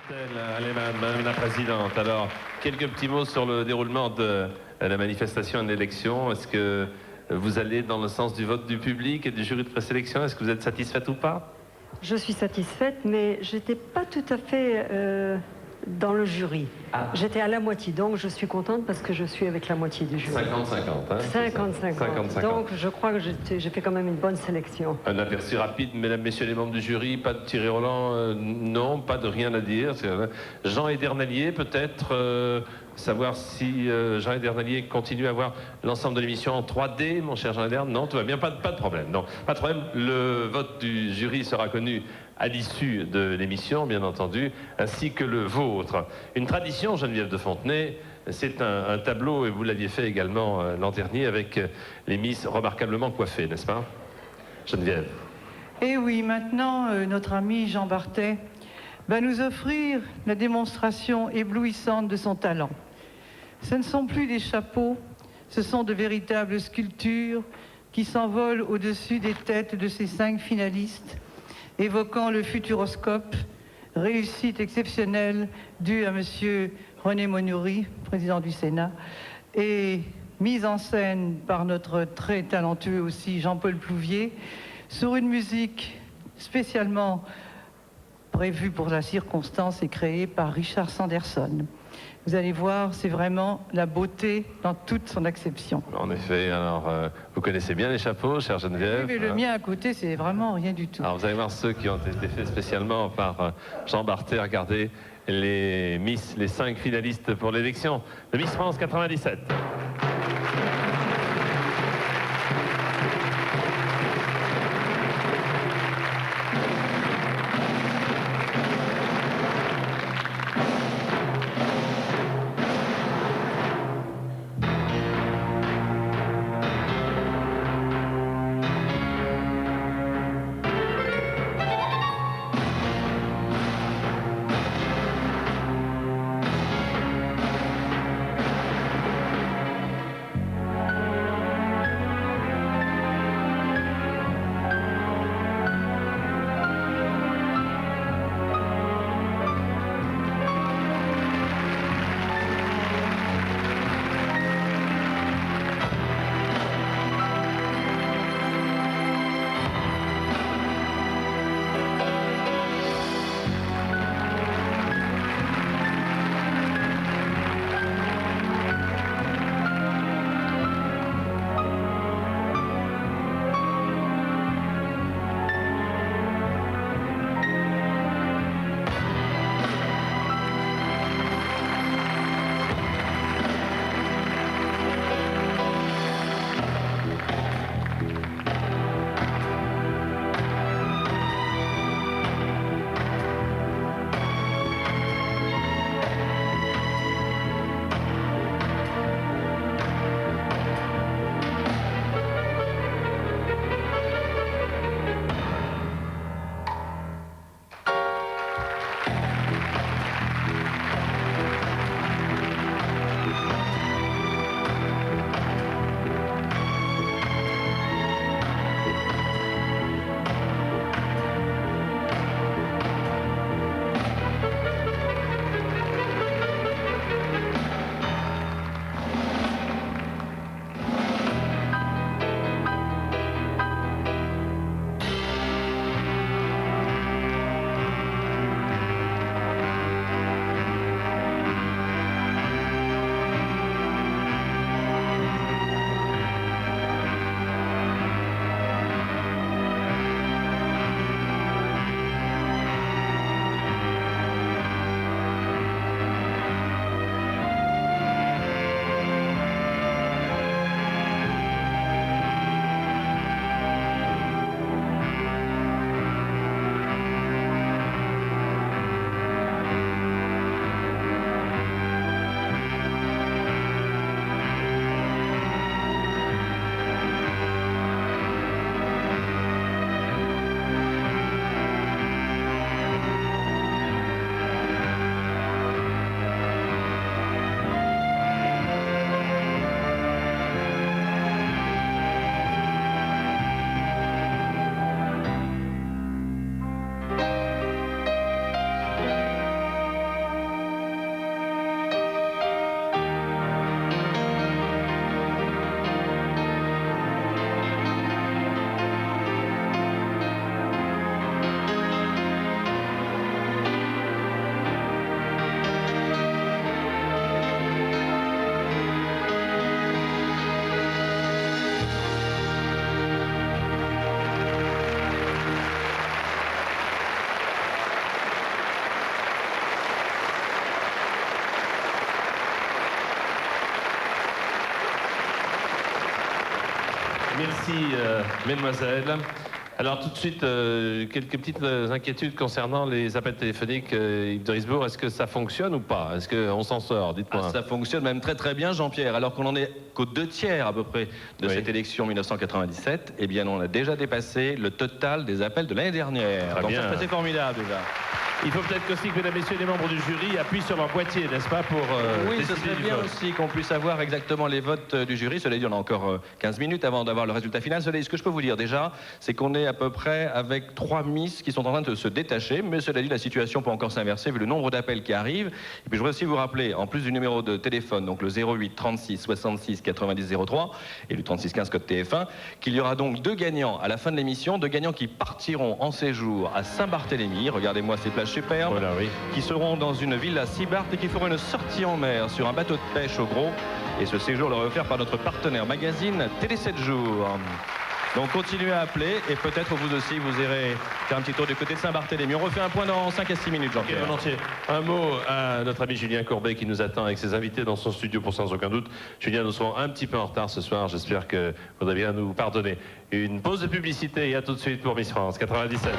Martel, allez, Madame la Présidente. Alors, quelques petits mots sur le déroulement de la manifestation et de l'élection. Est-ce que vous allez dans le sens du vote du public et du jury de présélection? Est-ce que vous êtes satisfaite ou pas? Je suis satisfaite, mais je n'étais pas tout à fait dans le jury. Ah. J'étais à la moitié, donc je suis contente parce que je suis avec la moitié du jury. 50-50. Hein, 50-50. Donc je crois que j'ai fait quand même une bonne sélection. Un aperçu rapide, mesdames, messieurs les membres du jury, pas de Thierry Roland, non, pas de rien à dire. Jean Edernalier, peut-être savoir si Jean Edernalier continue à voir l'ensemble de l'émission en 3D, mon cher Jean Edern. Non, tout va bien, pas de problème. Non, pas de problème. Le vote du jury sera connu à l'issue de l'émission, bien entendu, ainsi que le vôtre. Une tradition, Geneviève de Fontenay, c'est un tableau, et vous l'aviez fait également l'an dernier, avec les Miss remarquablement coiffées, n'est-ce pas, Geneviève? Et oui, maintenant, notre ami Jean Barthès va nous offrir la démonstration éblouissante de son talent. Ce ne sont plus des chapeaux, ce sont de véritables sculptures qui s'envolent au-dessus des têtes de ces 5 finalistes, évoquant le futuroscope, réussite exceptionnelle due à M. René Monoury, président du Sénat, et mise en scène par notre très talentueux aussi Jean-Paul Plouvier, sur une musique spécialement prévue pour la circonstance et créée par Richard Sanderson. Vous allez voir, c'est vraiment la beauté dans toute son acception. En effet, alors, vous connaissez bien les chapeaux, chère Geneviève? Oui, mais le mien à côté, c'est vraiment rien du tout. Alors, vous allez voir ceux qui ont été faits spécialement par Jean Barthès. Regardez les Miss, les 5 finalistes pour l'élection de Miss France 97. Merci, mesdemoiselles. Alors tout de suite, quelques petites inquiétudes concernant les appels téléphoniques, Yves de Risbourg. Est-ce que ça fonctionne ou pas? Est-ce qu'on s'en sort? Dites-moi. Ça fonctionne même très très bien, Jean-Pierre. Alors qu'on en est qu'aux 2/3 à peu près de cette élection 1997, eh bien on a déjà dépassé le total des appels de l'année dernière. Très Donc bien. ça se passait formidable déjà. Il faut peut-être qu'aussi que mesdames et messieurs les membres du jury appuient sur leur boîtier, n'est-ce pas, pour Oui, ce décider serait du bien vote. aussi qu'on puisse avoir exactement les votes du jury. Cela dit, on a encore 15 minutes avant d'avoir le résultat final. Cela dit, ce que je peux vous dire déjà, c'est qu'on est à peu près avec 3 Miss qui sont en train de se détacher. Mais cela dit, la situation peut encore s'inverser vu le nombre d'appels qui arrivent. Et puis je voudrais aussi vous rappeler, en plus du numéro de téléphone, donc le 08 36 66 90 03 et le 36 15 code TF1, qu'il y aura donc 2 gagnants à la fin de l'émission, 2 gagnants qui partiront en séjour à Saint-Barthélemy. Regardez-moi ces plages superbes. Voilà, oui. Qui seront dans une villa Sibart et qui feront une sortie en mer sur un bateau de pêche au gros. Et ce séjour leur est offert par notre partenaire magazine Télé 7 jours. Donc continuez à appeler et peut-être vous aussi vous irez faire un petit tour du côté de Saint-Barthélemy. On refait un point dans 5 à 6 minutes, Ok, Jean-Pierre. volontiers. Un mot à notre ami Julien Courbet qui nous attend avec ses invités dans son studio pour sans aucun doute. Julien, nous serons un petit peu en retard ce soir. J'espère que vous voudrez bien nous pardonner. Une pause de publicité et à tout de suite pour Miss France 97.